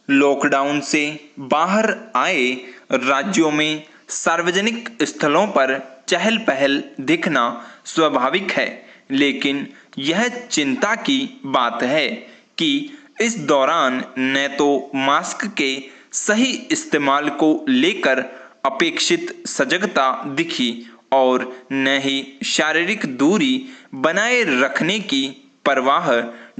Lockdown से बाहर आए राज्यों में सार्वजनिक स्थलों पर चहल पहल दिखना स्वाभाविक है, लेकिन यह चिंता की बात है कि इस दौरान न तो मास्क के सही इस्तेमाल को लेकर अपेक्षित सजगता दिखी और न ही शारीरिक दूरी बनाए रखने की परवाह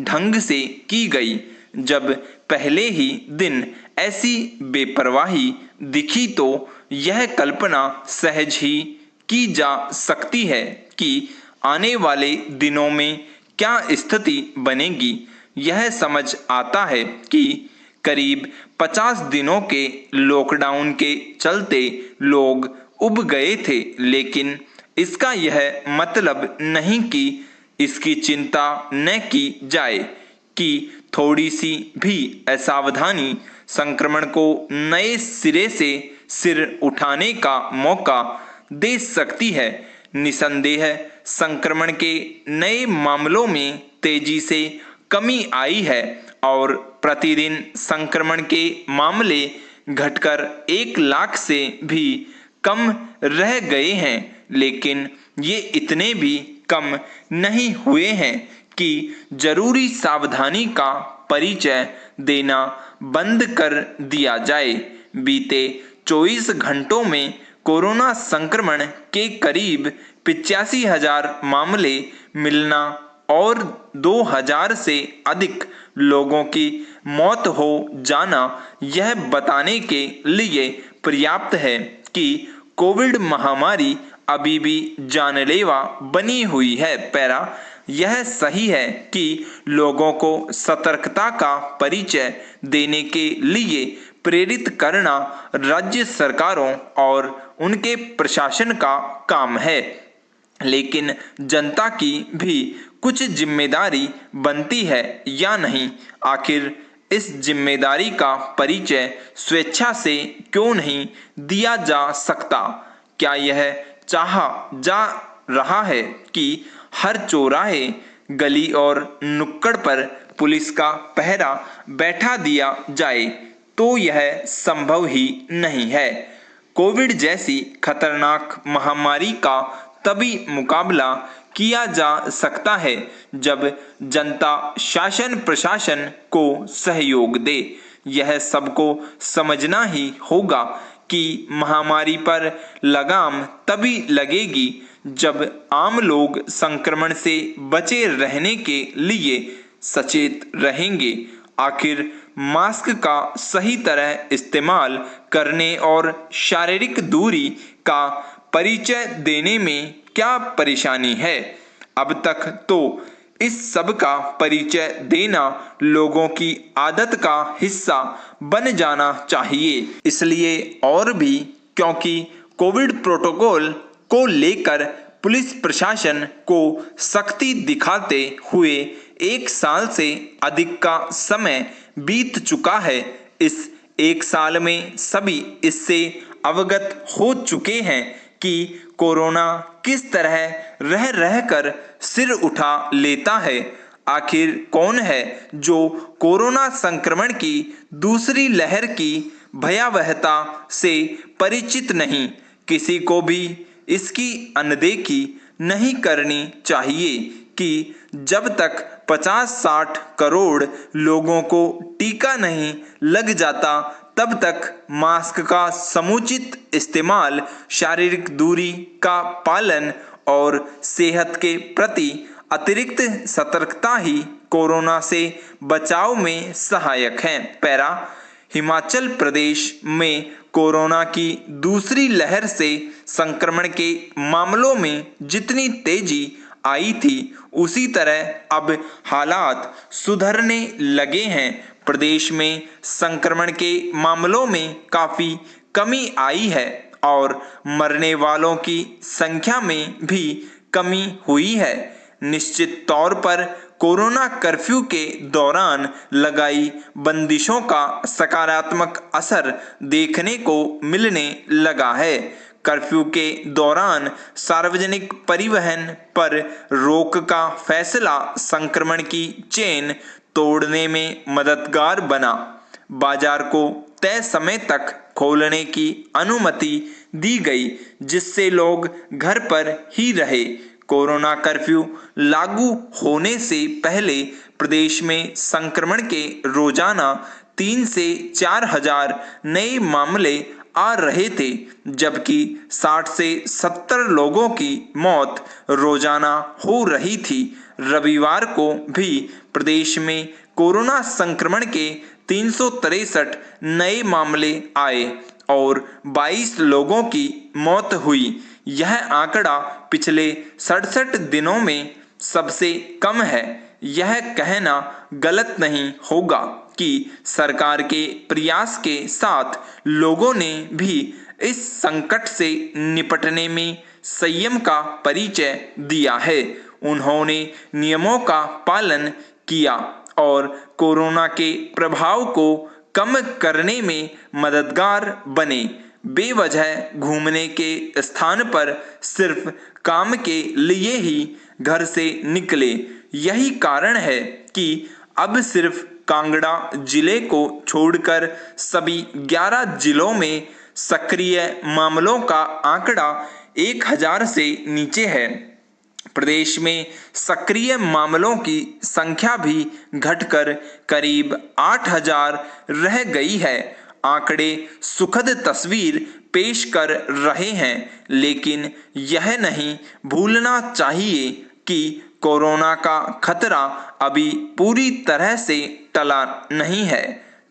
ढंग से की गई। जब पहले ही दिन ऐसी बेपरवाही दिखी तो यह कल्पना सहज ही की जा सकती है कि आने वाले दिनों में क्या स्थिति बनेगी। यह समझ आता है कि करीब 50 दिनों के लॉकडाउन के चलते लोग उब गए थे, लेकिन इसका यह मतलब नहीं कि इसकी चिंता न की जाए कि थोड़ी सी भी असावधानी संक्रमण को नए सिरे से सिर उठाने का मौका दे सकती है। निसंदेह संक्रमण के नए मामलों में तेजी से कमी आई है और प्रतिदिन संक्रमण के मामले घटकर 1 लाख से भी कम रह गए हैं, लेकिन ये इतने भी कम नहीं हुए हैं कि जरूरी सावधानी का परिचय देना बंद कर दिया जाए। बीते 24 घंटों में कोरोना संक्रमण के करीब 85,000 मामले मिलना और 2,000 से अधिक लोगों की मौत हो जाना यह बताने के लिए पर्याप्त है कि कोविड महामारी अभी भी जानलेवा बनी हुई है। पैरा यह सही है कि लोगों को सतर्कता का परिचय देने के लिए प्रेरित करना राज्य सरकारों और उनके प्रशासन का काम है, लेकिन जनता की भी कुछ जिम्मेदारी बनती है या नहीं। आखिर इस जिम्मेदारी का परिचय स्वेच्छा से क्यों नहीं दिया जा सकता? क्या यह चाहा जा रहा है कि हर चौराहे, गली और नुक्कड़ पर पुलिस का पहरा बैठा दिया जाए? तो यह संभव ही नहीं है। कोविड जैसी खतरनाक महामारी का तभी मुकाबला किया जा सकता है जब जनता शासन प्रशासन को सहयोग दे। यह सबको समझना ही होगा कि महामारी पर लगाम तभी लगेगी जब आम लोग संक्रमण से बचे रहने के लिए सचेत रहेंगे। आखिर मास्क का सही तरह इस्तेमाल करने और शारीरिक दूरी का परिचय देने में क्या परेशानी है? अब तक तो इस सब का परिचय देना लोगों की आदत का हिस्सा बन जाना चाहिए। इसलिए और भी क्योंकि कोविड प्रोटोकॉल को लेकर पुलिस प्रशासन को सख्ती दिखाते हुए 1 साल से अधिक का समय बीत चुका है। इस 1 साल में सभी इससे अवगत हो चुके हैं कि कोरोना किस तरह रह रहकर सिर उठा लेता है। आखिर कौन है जो कोरोना संक्रमण की दूसरी लहर की भयावहता से परिचित नहीं? किसी को भी इसकी अनदेखी नहीं करनी चाहिए कि जब तक 50-60 करोड़ लोगों को टीका नहीं लग जाता तब तक मास्क का समुचित इस्तेमाल, शारीरिक दूरी का पालन और सेहत के प्रति अतिरिक्त सतर्कता ही कोरोना से बचाव में सहायक है। पैरा हिमाचल प्रदेश में कोरोना की दूसरी लहर से संक्रमण के मामलों में जितनी तेजी आई थी उसी तरह अब हालात सुधरने लगे हैं। प्रदेश में संक्रमण के मामलों में काफी कमी आई है और मरने वालों की संख्या में भी कमी हुई है। निश्चित तौर पर कोरोना कर्फ्यू के दौरान लगाई बंदिशों का सकारात्मक असर देखने को मिलने लगा है। कर्फ्यू के दौरान सार्वजनिक परिवहन पर रोक का फैसला संक्रमण की चेन तोड़ने में मददगार बना। बाजार को तय समय तक खोलने की अनुमति दी गई, जिससे लोग घर पर ही रहे। कोरोना कर्फ्यू लागू होने से पहले प्रदेश में संक्रमण के रोजाना 3 से 4 हजार नए मामले आ रहे थे, जबकि 60 से 70 लोगों की मौत रोजाना हो रही थी। रविवार को भी प्रदेश में कोरोना संक्रमण के 363 नए मामले आए और 22 लोगों की मौत हुई। यह आंकड़ा पिछले 67 दिनों में सबसे कम है। यह कहना गलत नहीं होगा कि सरकार के प्रयास के साथ लोगों ने भी इस संकट से निपटने में संयम का परिचय दिया है। उन्होंने नियमों का पालन किया और कोरोना के प्रभाव को कम करने में मददगार बने। बेवजह घूमने के स्थान पर सिर्फ काम के लिए ही घर से निकले। यही कारण है कि अब सिर्फ कांगड़ा जिले को छोड़कर सभी 11 जिलों में सक्रिय मामलों का आंकड़ा 1000 से नीचे है। प्रदेश में सक्रिय मामलों की संख्या भी घटकर करीब 8000 रह गई है। आंकड़े सुखद तस्वीर पेश कर रहे हैं, लेकिन यह नहीं भूलना चाहिए कि कोरोना का खतरा अभी पूरी तरह से टला नहीं है।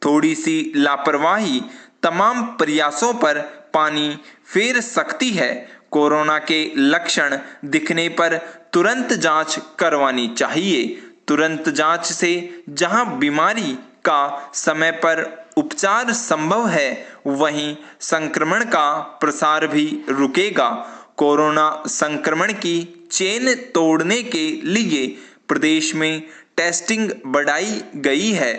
थोड़ी सी लापरवाही तमाम प्रयासों पर पानी फेर सकती है। कोरोना के लक्षण दिखने पर तुरंत जांच करवानी चाहिए। तुरंत जांच से जहां बीमारी का समय पर उपचार संभव है, वहीं संक्रमण का प्रसार भी रुकेगा। कोरोना संक्रमण की चेन तोड़ने के लिए प्रदेश में टेस्टिंग बढ़ाई गई है।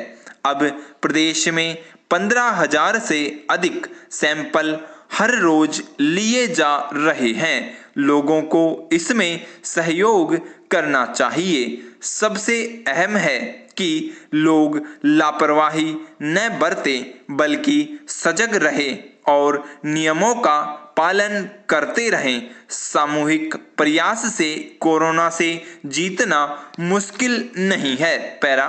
अब प्रदेश में 15,000 से अधिक सैंपल हर रोज लिए जा रहे हैं। लोगों को इसमें सहयोग करना चाहिए। सबसे अहम है कि लोग लापरवाही न बरतें, बल्कि सजग रहें और नियमों का पालन करते रहें। सामूहिक प्रयास से कोरोना से जीतना मुश्किल नहीं है। Para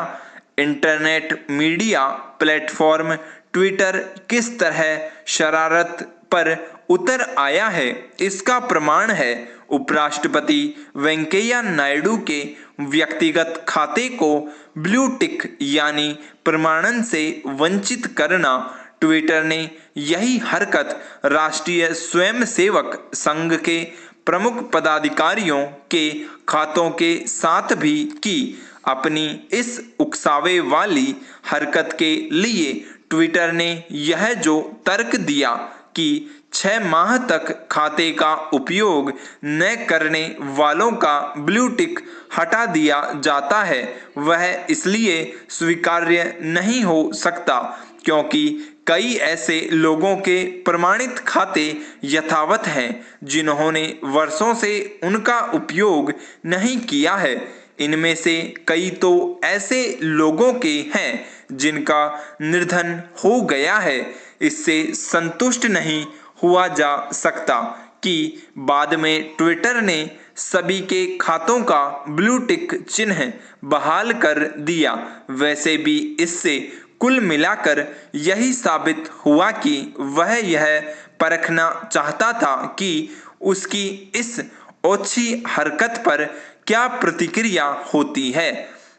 internet media platform Twitter किस तरह शरारत पर उतर आया है, इसका प्रमाण है। उपराष्ट्रपति वेंकैया नायडू के व्यक्तिगत खाते को ब्लू टिक यानी प्रमाणन से वंचित करना। ट्विटर ने यही हरकत राष्ट्रीय स्वयंसेवक संघ के प्रमुख पदाधिकारियों के खातों के साथ भी की। अपनी इस उकसावे वाली हरकत के लिए ट्विटर ने यह जो तर्क दिया कि 6 माह तक खाते का उपयोग न करने वालों का ब्लू टिक हटा दिया जाता है, वह इसलिए स्वीकार्य नहीं हो सकता क्योंकि कई ऐसे लोगों के प्रमाणित खाते यथावत हैं जिन्होंने वर्षों से उनका उपयोग नहीं किया है। इनमें से कई तो ऐसे लोगों के हैं जिनका निर्धन हो गया है। इससे संतुष्ट नहीं हुआ जा सकता कि बाद में ट्विटर ने सभी के खातों का ब्लू टिक चिन्ह बहाल कर दिया। वैसे भी इससे कुल मिलाकर यही साबित हुआ कि वह यह परखना चाहता था कि उसकी इस ओछी हरकत पर क्या प्रतिक्रिया होती है।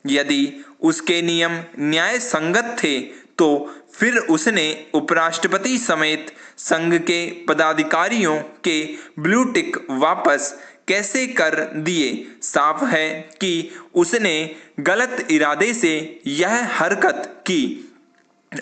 यदि उसके नियम न्याय संगत थे तो फिर उसने उपराष्ट्रपति समेत संघ के पदाधिकारियों के ब्लू टिक वापस कैसे कर दिए। साफ है कि उसने गलत इरादे से यह हरकत की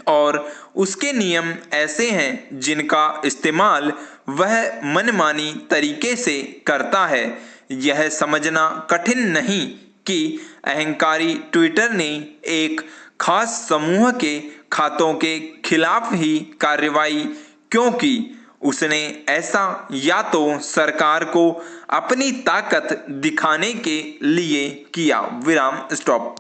और उसके नियम ऐसे हैं जिनका इस्तेमाल वह मनमानी तरीके से करता है। यह समझना कठिन नहीं कि अहंकारी ट्विटर ने एक खास समूह के खातों के खिलाफ ही कार्रवाई क्यों की। उसने ऐसा या तो सरकार को अपनी ताकत दिखाने के लिए किया। विराम स्टॉप।